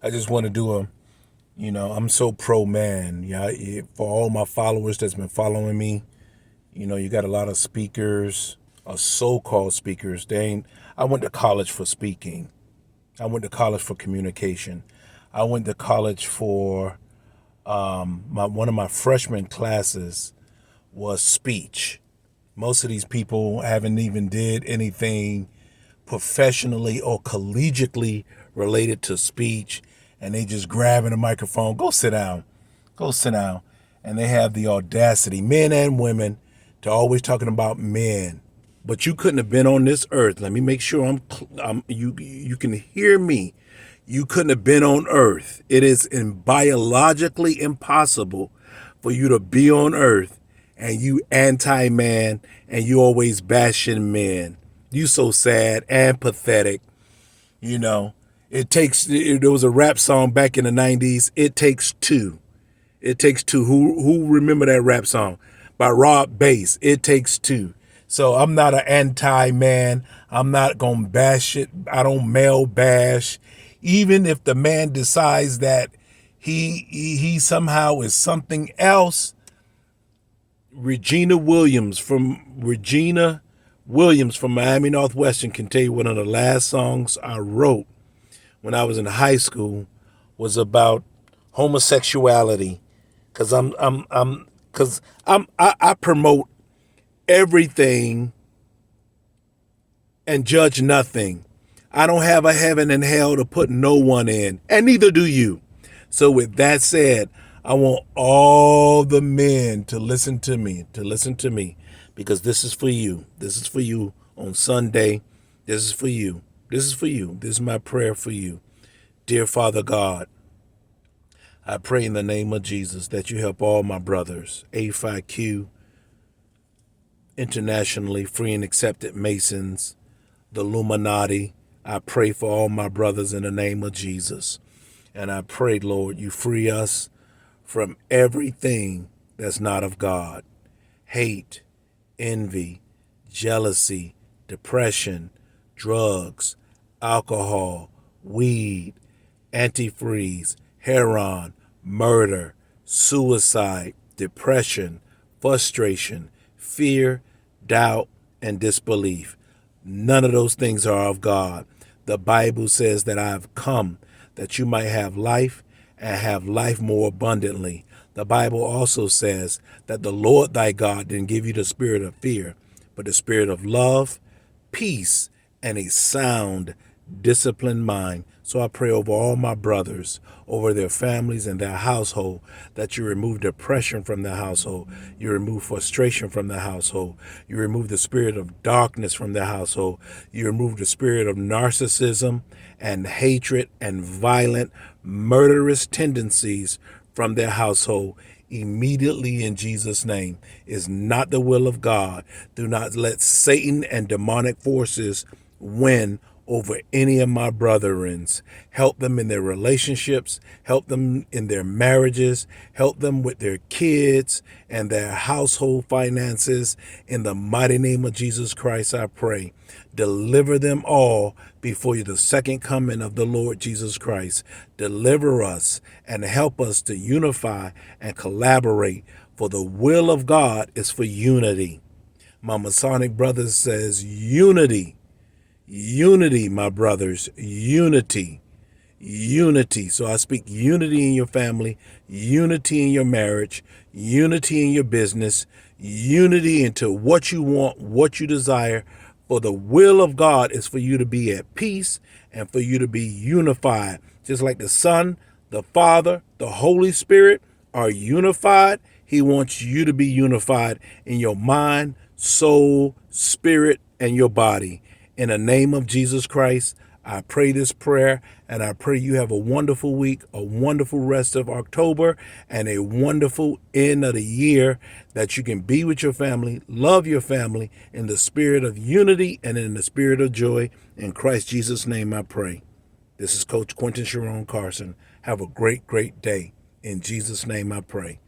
I just want to do I'm so pro man. Yeah, for all my followers that's been following me, you got a lot of speakers, so-called speakers. I went to college for speaking. I went to college for communication. I went to college for one of my freshman classes was speech. Most of these people haven't even did anything professionally or collegiately related to speech, and they just grabbing a microphone. Go sit down. Go sit down. And they have the audacity, men and women, to always talking about men. But you couldn't have been on this earth. Let me make sure you can hear me. You couldn't have been on earth. It is biologically impossible for you to be on earth and you anti-man and you always bashing men. You so sad and pathetic. There was a rap song back in the 90s. It takes two. It takes two. Who remember that rap song by Rob Bass? It takes two. So I'm not an anti-man. I'm not going to bash it. I don't male bash. Even if the man decides that he somehow is something else, Regina Williams from Miami Northwestern can tell you one of the last songs I wrote when I was in high school was about homosexuality, because I promote everything and judge nothing. I don't have a heaven and hell to put no one in, and neither do you. So with that said, I want all the men to listen to me, because this is for you. This is for you on Sunday. This is for you. This is for you. This is my prayer for you. Dear Father God, I pray in the name of Jesus that you help all my brothers, A5Q, internationally free and accepted Masons, the Illuminati. I pray for all my brothers in the name of Jesus. And I pray, Lord, you free us from everything that's not of God. Hate, envy, jealousy, depression, drugs, alcohol, weed, antifreeze, heroin, murder, suicide, depression, frustration, fear, doubt, and disbelief. None of those things are of God. The Bible says that I have come that you might have life and have life more abundantly. The Bible also says that the Lord thy God didn't give you the spirit of fear, but the spirit of love, peace, and a sound, disciplined mind. So I pray over all my brothers, over their families and their household, that you remove depression from the household, you remove frustration from the household, you remove the spirit of darkness from the household, you remove the spirit of narcissism and hatred and violent, murderous tendencies from their household immediately in Jesus' name. Is not the will of God. Do not let Satan and demonic forces win over any of my brethrens. Help them in their relationships, help them in their marriages, help them with their kids and their household finances. In the mighty name of Jesus Christ, I pray. Deliver them all before the second coming of the Lord Jesus Christ. Deliver us and help us to unify and collaborate, for the will of God is for unity. My Masonic brother says unity. Unity, my brothers, unity, unity. So I speak unity in your family, unity in your marriage, unity in your business, unity into what you want, what you desire. For the will of God is for you to be at peace and for you to be unified. Just like the Son, the Father, the Holy Spirit are unified. He wants you to be unified in your mind, soul, spirit, and your body. In the name of Jesus Christ, I pray this prayer, and I pray you have a wonderful week, a wonderful rest of October, and a wonderful end of the year, that you can be with your family, love your family in the spirit of unity and in the spirit of joy. In Christ Jesus' name I pray. This is Coach Quentin Sharon Carson. Have a great, great day. In Jesus' name I pray.